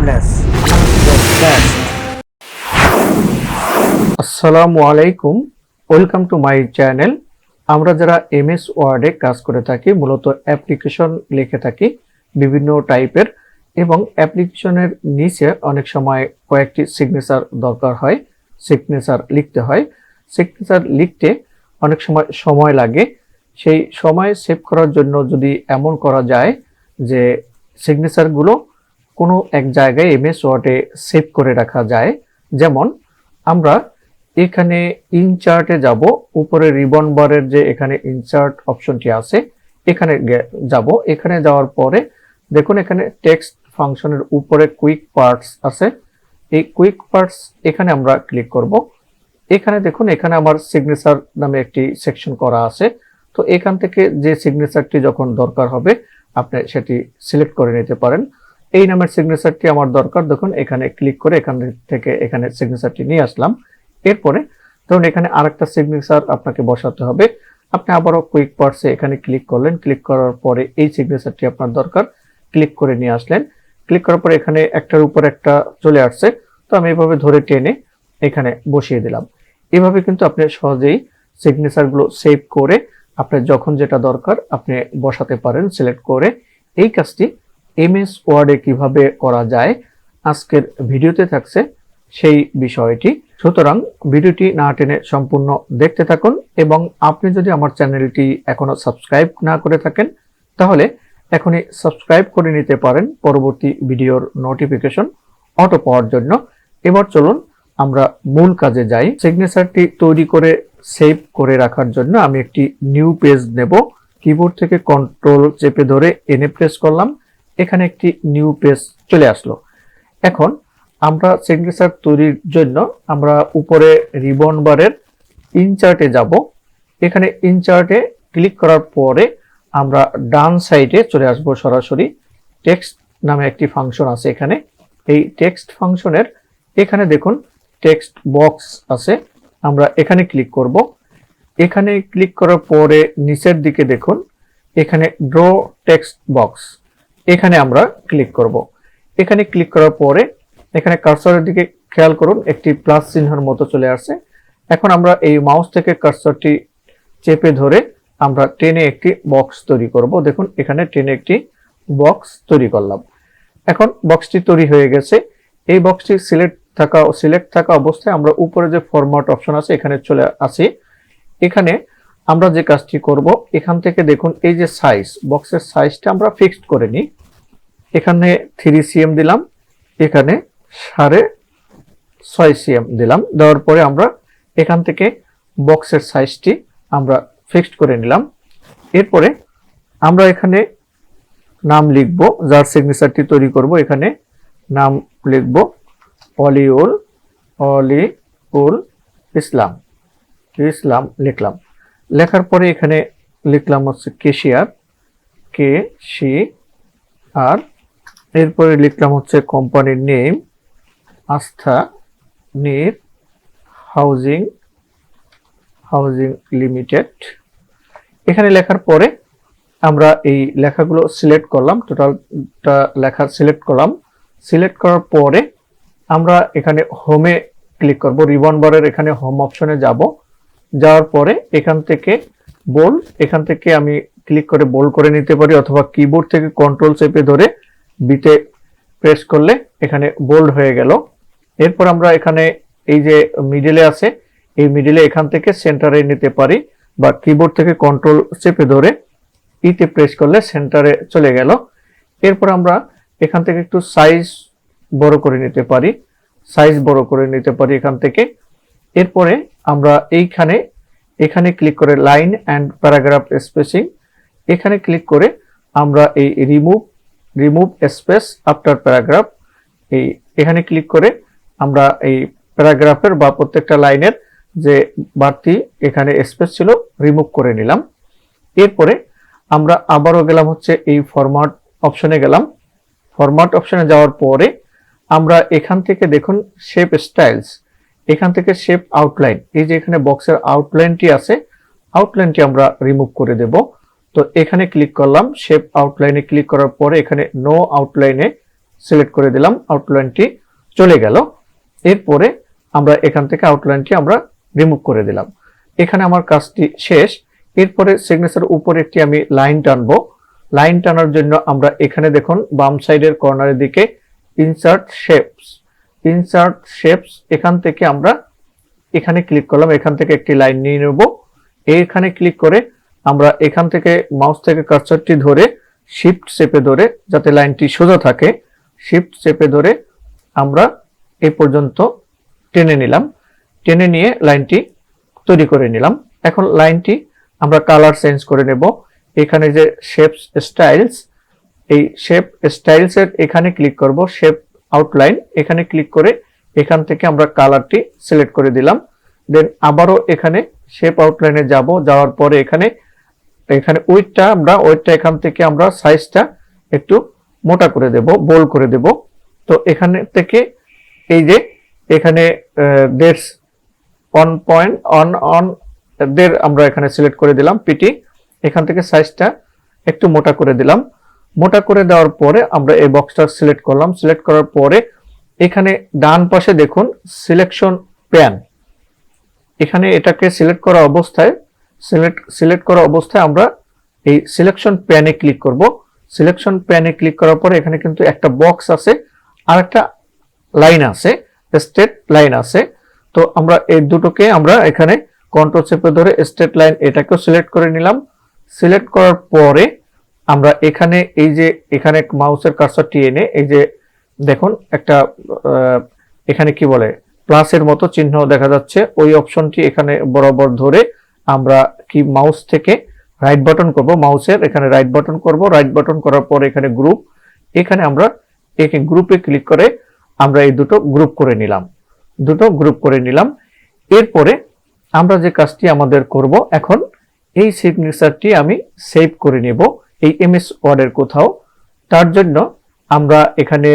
timeless, the best. আসসালামু আলাইকুম, welcome to my channel. আমরা যারা এমএস ওয়ার্ডে কাজ করে থাকি, মূলত অ্যাপ্লিকেশন লিখে থাকি বিভিন্ন টাইপের, এবং অ্যাপ্লিকেশনের নিচে অনেক সময় কয়েকটি সিগনেচার দরকার হয়, সিগনেচার লিখতে হয়। সিগনেচার লিখতে অনেক সময় সময় লাগে। সেই সময় সেভ করার জন্য যদি এমন করা যায় যে সিগনেচারগুলো কোনো এক জায়গায় এমএস ওয়ার্ডে সেভ করে রাখা যায়, যেমন আমরা এখানে ইনচার্টে যাব, উপরে রিবন বারের যে এখানে ইনচার্ট অপশনটি আছে এখানে যাব। এখানে যাওয়ার পরে দেখুন এখানে টেক্সট ফাংশনের উপরে কুইক পার্টস আছে। এই কুইক পার্টস এখানে আমরা ক্লিক করব। এখানে দেখুন এখানে আমার সিগনেচার নামে একটি সেকশন করা আছে। তো এখান থেকে যে সিগনেচারটি যখন দরকার হবে আপনি সেটি সিলেক্ট করে নিতে পারেন। এই নামের সিগনেচারটি আমার দরকার, দেখুন এখানে ক্লিক করে এখান থেকে এখানে সিগনেচারটি নিয়ে আসলাম। এরপরে ধরুন এখানে আরেকটা সিগনেচার আপনাকে বসাতে হবে, আপনি আবারও কুইক পার্টসে এখানে ক্লিক করলেন। ক্লিক করার পরে এই সিগনেচারটি আপনার দরকার, ক্লিক করে নিয়ে আসলেন। ক্লিক করার পরে এখানে একটার উপর একটা চলে আসছে, তো আমি এভাবে ধরে টেনে এখানে বসিয়ে দিলাম। এভাবে কিন্তু আপনি সহজেই সিগনেচারগুলো সেভ করে আপনার যখন যেটা দরকার আপনি বসাতে পারেন সিলেক্ট করে। এই কাজটি এমএস ওয়ার্ডে কিভাবে করা যায় আজকের ভিডিওতে থাকছে সেই বিষয়টি। সুতরাং ভিডিওটি না টেনে সম্পূর্ণ দেখতে থাকুন, এবং আপনি যদি আমার চ্যানেলটি এখনো সাবস্ক্রাইব না করে থাকেন তাহলে এখনই সাবস্ক্রাইব করে নিতে পারেন পরবর্তী ভিডিওর নোটিফিকেশন অটো পাওয়ার জন্য। এবার চলুন আমরা মূল কাজে যাই। সিগনেচারটি তৈরি করে সেভ করে রাখার জন্য আমি একটি নিউ পেজ নেব। কিবোর্ড থেকে কন্ট্রোল চেপে ধরে এনে প্রেস করলাম, এখানে একটি নিউ পেজ চলে আসলো। এখন আমরা সিগনেচার তৈরির জন্য আমরা উপরে রিবন বারের ইনচার্টে যাব। এখানে ইনচার্টে ক্লিক করার পরে আমরা ডান সাইডে চলে আসব। সরাসরি টেক্সট নামে একটি ফাংশন আছে এখানে। এই টেক্সট ফাংশনের এখানে দেখুন টেক্সট বক্স আছে, আমরা এখানে ক্লিক করব। এখানে ক্লিক করার পরে নিচের দিকে দেখুন এখানে ড্র টেক্সট বক্স, এখানে আমরা ক্লিক করব। এখানে ক্লিক করার পরে এখানে কার্সরের দিকে খেয়াল করুন একটি প্লাস চিহ্নের মতো চলে আসছে। এখন আমরা এই মাউস থেকে কার্সরটি চেপে ধরে আমরা টেনে একটি বক্স তৈরি করব। দেখুন এখানে টেনে একটি বক্স তৈরি করলাম। এখন বক্সটি তৈরি হয়ে গেছে। এই বক্সটি সিলেক্ট থাকা অবস্থায় আমরা উপরে যে ফরম্যাট অপশন আছে এখানে চলে আসি। এখানে আমরা যে কাজটি করব, এখান থেকে দেখুন এই যে সাইজ, বক্সের সাইজটা আমরা ফিক্সড করে নিই। এখানে 3 cm দিলাম, এখানে 6.5 cm দিলাম। দেওয়ার পরে আমরা এখান থেকে বক্সের সাইজটি আমরা ফিক্সড করে নিলাম। এরপরে আমরা এখানে নাম লিখব, যার সিগনেচারটি তৈরি করব। এখানে নাম লিখব অলিউল ইসলাম লিখলাম। লেখার পরে এখানে লিখলাম হচ্ছে কেশিয়ার, আর এরপরে লিখলাম হচ্ছে কোম্পানির নেম আস্থা নির হাউজিং লিমিটেড। এখানে লেখার পরে আমরা এই লেখাগুলো সিলেক্ট করলাম, টোটালটা লেখা সিলেক্ট করলাম। সিলেক্ট করার পরে আমরা এখানে হোমে ক্লিক করব। রিবন বারের এখানে হোম অপশনে যাব। যাওয়ার পরে এখান থেকে বোল্ড, এখান থেকে আমি ক্লিক করে বোল্ড করে নিতে পারি, অথবা কিবোর্ড থেকে কন্ট্রোল চেপে ধরে বিতে প্রেস করলে এখানে বোল্ড হয়ে গেল। এরপর আমরা এখানে এই যে মিডলে আছে এই মিডলে এখান থেকে সেন্টারে নিতে পারি, বা কিবোর্ড থেকে কন্ট্রোল চেপে ধরে ইতে প্রেস করলে সেন্টারে চলে গেল। এরপর আমরা এখান থেকে একটু সাইজ বড় করে নিতে পারি, এখান থেকে। এরপরে আমরা এখানে ক্লিক করে লাইন অ্যান্ড প্যারাগ্রাফ স্পেসিং, এখানে ক্লিক করে আমরা এই রিমুভ স্পেস আফটার প্যারাগ্রাফ, এখানে ক্লিক করে আমরা এই প্যারাগ্রাফের বা প্রত্যেকটা লাইনের যে বাড়তি এখানে স্পেস ছিল রিমুভ করে নিলাম। এরপরে আমরা আবারও গেলাম হচ্ছে এই ফরম্যাট অপশনে গেলাম। ফরম্যাট অপশনে যাওয়ার পরে আমরা এখান থেকে দেখুন শেপ স্টাইলস, এখান থেকে শেপ আউটলাইন, এই যে এখানে বক্সের আউটলাইনটি আছে, আউটলাইনটি আমরা রিমুভ করে দেব। তো এখানে ক্লিক করলাম, শেপ আউটলাইনে ক্লিক করার পরে এখানে নো আউটলাইনে সিলেক্ট করে দিলাম, আউটলাইনটি চলে গেল। এরপরে আমরা এখান থেকে আউটলাইনটি আমরা রিমুভ করে দিলাম। এখানে আমার কাজটি শেষ। এরপরে সিগনেচার উপরে একটি আমি লাইন টানবো। লাইন টানার জন্য আমরা এখানে দেখুন বাম সাইডের কর্নারের দিকে ইনসার্ট শেপস, এখান থেকে আমরা এখানে ক্লিক করলাম, এখান থেকে একটি লাইন নিয়ে নেব। এইখানে ক্লিক করে আমরা এখান থেকে মাউস থেকে কার্সারটি ধরে শিফট চেপে ধরে, যাতে লাইনটি সোজা থাকে, শিফট চেপে ধরে আমরা এই পর্যন্ত টেনে নিলাম। টেনে নিয়ে লাইনটি তৈরি করে নিলাম। এখন লাইনটি আমরা কালার চেঞ্জ করে নেব। এখানে যে শেপস স্টাইলস, এই শেপ স্টাইলস এর এখানে ক্লিক করব, শেপ আউটলাইন, এখানে ক্লিক করে এখান থেকে আমরা কালারটি সিলেক্ট করে দিলাম। দেন আবারও এখানে শেপ আউটলাইনে যাব, যাওয়ার পরে এখানে উইডথটা এখান থেকে আমরা সাইজটা একটু মোটা করে দেব, বোল্ড করে দেব। তো এখানে থেকে এই যে এখানে দেড় আমরা এখানে সিলেক্ট করে দিলাম পিটি, এখান থেকে সাইজটা একটু মোটা করে দিলাম। মোটা করে দেওয়ার পরে আমরা এই বক্সটা সিলেক্ট করলাম। সিলেক্ট করার পরে এখানে ডান পাশে দেখুন সিলেকশন প্যান, এখানে এটাকে সিলেক্ট করা অবস্থায় আমরা এই সিলেকশন প্যানে ক্লিক করব। সিলেকশন প্যানে ক্লিক করার পরে এখানে কিন্তু একটা বক্স আছে আর একটা লাইন আছে, স্ট্রেট লাইন আছে। তো আমরা এই দুটোকে আমরা এখানে কন্ট্রোল চেপে ধরে স্ট্রেট লাইন এটাকেও সিলেক্ট করে নিলাম। সিলেক্ট করার পরে আমরা এখানে এই যে এখানে মাউসের কার্সারটি এনে এই যে দেখুন একটা এখানে কি বলে প্লাসের মতো চিহ্ন দেখা যাচ্ছে, ওই অপশনটি এখানে বরাবর ধরে আমরা কি মাউস থেকে রাইট বাটন করব, মাউসের এখানে রাইট বাটন করব। রাইট বাটন করার পর এখানে গ্রুপ, এখানে আমরা গ্রুপে ক্লিক করে আমরা এই দুটো গ্রুপ করে নিলাম। এরপরে আমরা যে কাজটি আমাদের করব, এখন এই সিগনেচারটি আমি সেভ করে নেব এই এমএস ওয়ার্ডের কোথাও। তার জন্য আমরা এখানে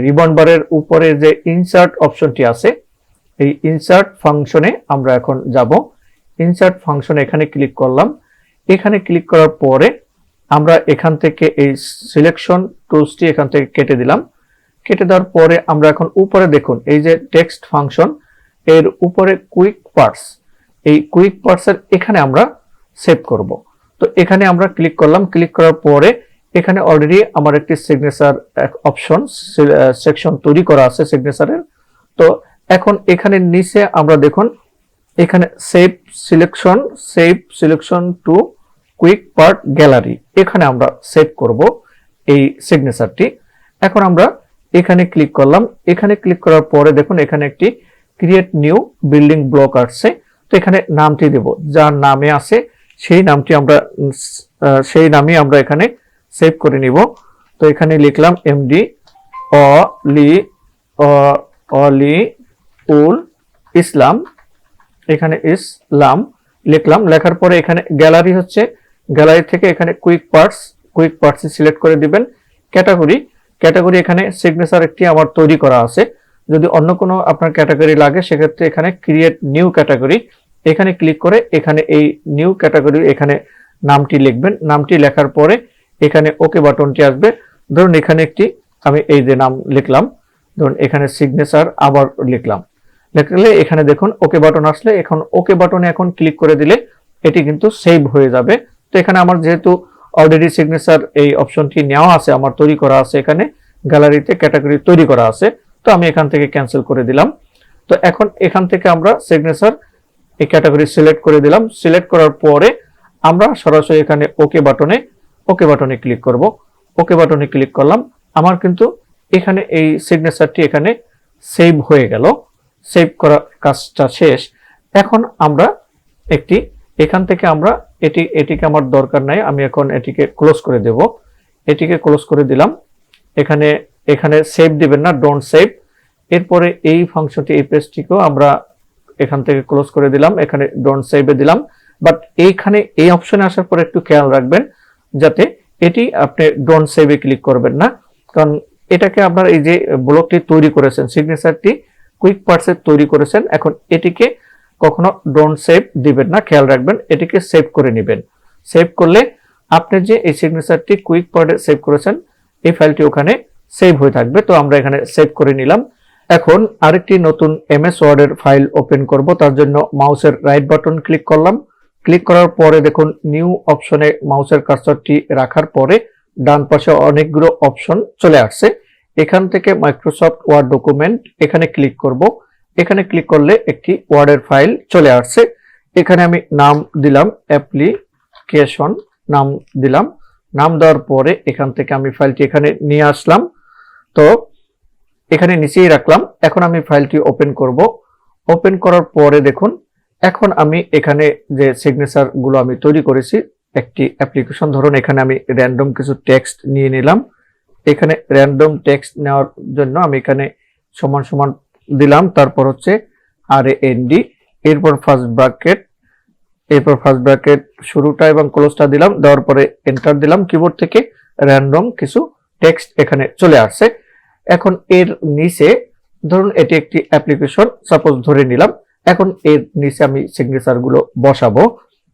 রিবন বারের উপরে যে ইনসার্ট অপশনটি আছে, এই ইনসার্ট ফাংশনে আমরা এখন যাব। ইনসার্ট ফাংশনে এখানে ক্লিক করলাম। এখানে ক্লিক করার পরে আমরা এখান থেকে এই সিলেকশন টুলসটি এখান থেকে কেটে দিলাম। কেটে দেওয়ার পরে আমরা এখন উপরে দেখুন এই যে টেক্সট ফাংশন, এর উপরে কুইক পার্টস, এই কুইক পার্টসের এখানে আমরা সেভ করব। তো এখানে আমরা ক্লিক করলাম। ক্লিক করার পরে এখানে অলরেডি আমার একটি সিগনেচার অপশন সেকশন তৈরি করা আছে সিগনেচারের। তো এখন এখানে নিচে আমরা দেখুন এখানে save selection to quick part gallery, এখানে আমরা সেভ করব এই সিগনেচারটি। এখন আমরা এখানে ক্লিক করলাম। এখানে ক্লিক করার পরে দেখুন এখানে একটি ক্রিয়েট নিউ বিল্ডিং ব্লক আসছে। তো এখানে নামটি দেব, যার নামে আছে সেই নামে আমরা এখানে সেভ করে নিব। তো এখানে লিখলাম এমডি অলি উল ইসলাম, এখানে ইসলাম লিখলাম। লেখার পরে এখানে গ্যালারি হচ্ছে, গ্যালারি থেকে এখানে কুইক পার্টস সিলেক্ট করে দিবেন। ক্যাটাগরি এখানে সিগনেচার একটি আমার তৈরি করা আছে, যদি অন্য কোনো আপনার ক্যাটাগরি লাগে সেক্ষেত্রে এখানে ক্রিয়েট নিউ ক্যাটাগরি, এখানে ক্লিক করে এখানে এই নিউ ক্যাটাগরি এখানে নামটি লিখবেন। নামটি লেখার পরে এখানে ওকে বাটনটি আসবে। ধরুন এখানে একটি আমি এই যে নাম লিখলাম, ধরুন এখানে সিগনেচার আবার লিখলে এখানে দেখুন ওকে বাটন আসলে এখন ওকে বাটনে এখন ক্লিক করে দিলে এটি কিন্তু সেভ হয়ে যাবে। তো এখানে আমার যেহেতু অলরেডি সিগনেচার এই অপশনটি নেওয়া আছে, আমার তৈরি করা আছে, এখানে গ্যালারিতে ক্যাটাগরি তৈরি করা আছে, তো আমি এখান থেকে ক্যান্সেল করে দিলাম। তো এখন এখান থেকে আমরা সিগনেচার এই ক্যাটাগরি সিলেক্ট করে দিলাম। সিলেক্ট করার পরে আমরা সরাসরি এখানে ওকে বাটনে ক্লিক করব। ওকে বাটনে ক্লিক করলাম। আমার কিন্তু এখানে এই সিগনেচারটি এখানে সেভ হয়ে গেল। সেভ করা কাজটা শেষ। এখন আমরা এখান থেকে আমরা এটিকে আমার দরকার নাই, আমি এখন এটিকে ক্লোজ করে দেব। এটিকে ক্লোজ করে দিলাম। এখানে সেভ দিবেন না, ডোন্ট সেভ। এরপরে এই ফাংশনটি এই পেজটিকেও আমরা এখান থেকে ক্লোজ করে দিলাম, এখানে ডোন্ট সেভে দিলাম। বাট এইখানে এই অপশনে আসার পরে একটু খেয়াল রাখবেন যাতে এটি আপনি ডোন্ট সেভে ক্লিক করবেন না, কারণ এটাকে আপনার এই যে ব্লকটি তৈরি করেছেন, সিগনেচারটি কুইক পার্টসে তৈরি করেছেন, এখন এটিকে কখনো ডোন্ট সেভ দিবেন না, খেয়াল রাখবেন এটিকে সেভ করে নেবেন। সেভ করলে আপনি যে এই সিগনেচারটি কুইক পার্টে সেভ করেছেন এই ফাইলটি ওখানে সেভ হয়ে থাকবে। তো আমরা এখানে সেভ করে নিলাম। এখন আরেকটি নতুন এমএস ওয়ার্ডের ফাইল ওপেন করব। তার জন্য মাউসের রাইট বাটন ক্লিক করলাম। ক্লিক করার পরে দেখুন নিউ অপশনে মাউসের কার্সরটি রাখার পরে ডান পাশে অনেকগুলো অপশন চলে আসছে। এখান থেকে মাইক্রোসফট ওয়ার্ড ডকুমেন্ট এখানে ক্লিক করব। এখানে ক্লিক করলে একটি ওয়ার্ডের ফাইল চলে আসছে। এখানে আমি নাম দিলাম, অ্যাপ্লিকেশন নাম দিলাম। নাম দেওয়ার পরে এখান থেকে আমি ফাইলটি এখানে নিয়ে আসলাম। তো এখানে নিচেই রাখলাম। এখন আমি ফাইলটি ওপেন করব। ওপেন করার পরে দেখুন এখন আমি এখানে যে সিগনেচার গুলো আমি তৈরি করেছি একটি অ্যাপ্লিকেশন, ধরুন এখানে আমি র্যান্ডম কিছু টেক্সট নিয়ে নিলাম। এখানে র্যান্ডম টেক্সট নেওয়ার জন্য আমি এখানে সমান সমান দিলাম, তারপর হচ্ছে RAND, এরপর ফার্স্ট ব্র্যাকেট শুরুটা এবং ক্লোজটা দিলাম, দেওয়ার পরে এন্টার দিলাম কিবোর্ড থেকে। র্যান্ডম কিছু টেক্সট এখানে চলে আসছে। এখন এর নিচে ধরুন এটি একটি অ্যাপ্লিকেশন সাপোজ ধরে নিলাম। এখন এর নিচে আমি সিগনেচার গুলো বসাবো।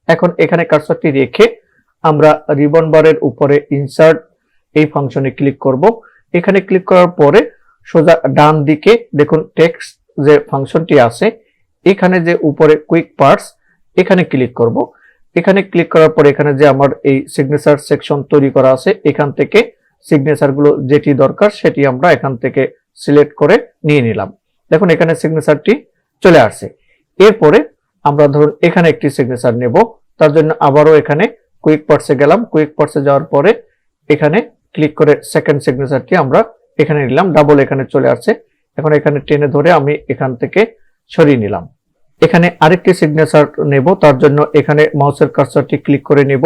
এখন এখানে কার্সরটি রেখে আমরা রিবন বারের উপরে ইনসার্ট এই ফাংশনে ক্লিক করব। এখানে ক্লিক করার পরে সোজা ডান দিকে দেখুন টেক্সট যে ফাংশনটি আছে এখানে যে উপরে কুইক পার্টস এখানে ক্লিক করব। এখানে ক্লিক করার পরে এখানে যে আমার এই সিগনেচার সেকশন তৈরি করা আছে এখান থেকে সিগনেচার গুলো যেটি দরকার সেটি আমরা এখান থেকে সিলেক্ট করে নিয়ে নিলাম। দেখুন এখানে সিগনেচারটি চলে আসছে। এরপরে আমরা ধরুন এখানে একটি সিগনেচার নেব। তার জন্য আবারও এখানে কুইক পার্টসে গেলাম। কুইক পার্টসে যাওয়ার পরে এখানে ক্লিক করে সেকেন্ড সিগনেচারটি আমরা এখানে নিলাম। ডাবল এখানে চলে আসছে। এখন এখানে টেনে ধরে আমি এখান থেকে সরিয়ে নিলাম। এখানে আরেকটি সিগনেচার নেব। তার জন্য এখানে মাউসের কার্সরটি ক্লিক করে নেব।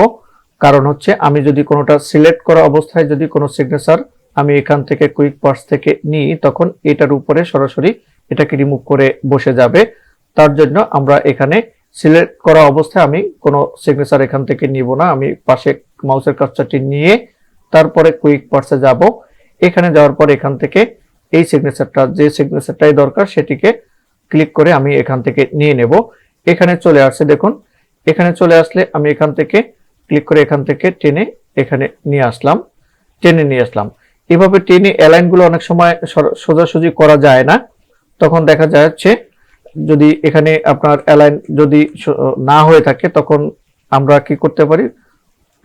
কারণ হচ্ছে আমি যদি কোনোটা সিলেক্ট করা অবস্থায় যদি কোনো সিগনেচার আমি এখান থেকে কুইক পার্টস থেকে নিই তখন এটার উপরে সরাসরি এটাকে রিমুভ করে বসে যাবে। তার জন্য আমরা এখানে সিলেক্ট করা অবস্থায় আমি কোনো সিগনেচার এখান থেকে নিব না। আমি পাশে মাউসের কার্সরটি নিয়ে তারপরে কুইক পার্টসে যাব। এখানে যাওয়ার পর এখান থেকে এই সিগনেচারটা যে সিগনেচারটাই দরকার সেটিকে ক্লিক করে আমি এখান থেকে নিয়ে নেব। এখানে চলে আসছে দেখুন। এখানে চলে আসলে আমি এখান থেকে ক্লিক করে এখান থেকে টেনে এখানে নিয়ে আসলাম। এভাবে টেনে অ্যালাইন গুলো অনেক সময় সোজাসুজি করা যায় না। তখন দেখা যাচ্ছে যদি এখানে আপনার অ্যালাইন যদি না হয়ে থাকে তখন আমরা কি করতে পারি,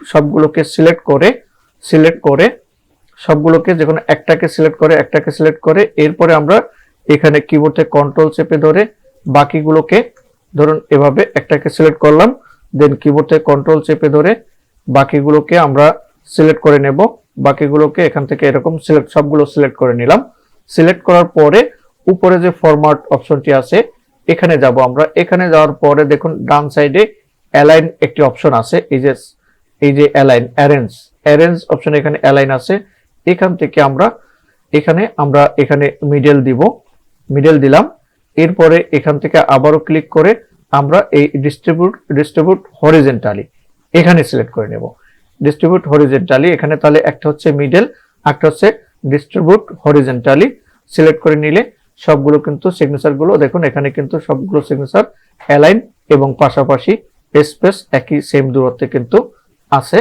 সবগুলোকে সিলেক্ট করে সবগুলোকে যখন একটাকে সিলেক্ট করে এরপরে আমরা এখানে কিবোর্ডে কন্ট্রোল চেপে ধরে বাকিগুলোকে ধরুন এভাবে একটাকে সিলেক্ট করলাম, দেন কিবোর্ডে কন্ট্রোল চেপে ধরে বাকিগুলোকে আমরা সিলেক্ট করে নেব। বাকিগুলোকে এখান থেকে এরকম সবগুলো সিলেক্ট করে নিলাম। সিলেক্ট করার পরে উপরে যে ফরম্যাট অপশনটি আছে এখানে যাব আমরা। এখানে যাওয়ার পরে দেখুন ডান সাইডে অ্যালাইন একটি অপশন আছে। এই যে অ্যালাইন অ্যারেঞ্জ অপশন এখানে অ্যালাইন আছে। এখান থেকে আমরা এখানে মিডল দিলাম। এরপরে এখান থেকে আবারও ক্লিক করে আমরা এই ডিস্ট্রিবিউট হরিজন্টালি এখানে সিলেক্ট করে নেব। ডিস্ট্রিবিউট হরিজন্টালি এখানে তাহলে একটা হচ্ছে মিডল, একটা হচ্ছে ডিস্ট্রিবিউট হরিজন্টালি সিলেক্ট করে নিলে সবগুলো কিন্তু সিগনেচার গুলো দেখুন এখানে কিন্তু সবগুলো সিগনেচার অ্যালাইন এবং পাশাপাশি স্পেস একই সেম দূরত্বে কিন্তু আছে।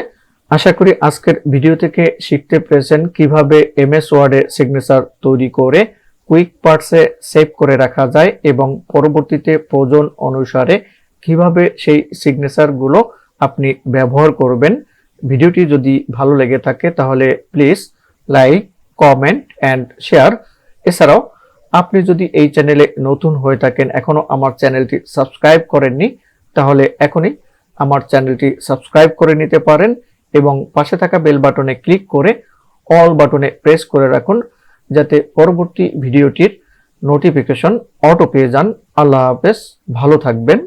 আশা করি আজকের ভিডিও থেকে শিখতে পেরেছেন কিভাবে এমএস ওয়ার্ডে সিগনেচার তৈরি করে কুইক পার্টসে সেভ করে রাখা যায় এবং পরবর্তীতে প্রয়োজন অনুসারে কিভাবে সেই সিগনেচার গুলো আপনি ব্যবহার করবেন। ভিডিওটি যদি ভালো লেগে থাকে তাহলে please like, comment and share. এছাড়াও আপনি যদি এই চ্যানেলে নতুন হয়ে থাকেন, এখনো আমার চ্যানেলটি সাবস্ক্রাইব করেননি, তাহলে এখনই আমার চ্যানেলটি সাবস্ক্রাইব করে নিতে পারেন এবং পাশে থাকা বেল বাটনে ক্লিক করে অল বাটনে প্রেস করে রাখুন যাতে পরবর্তী ভিডিওটির নোটিফিকেশন অটো পেয়ে যান। আল্লাহ হাফেজ, ভালো থাকবেন।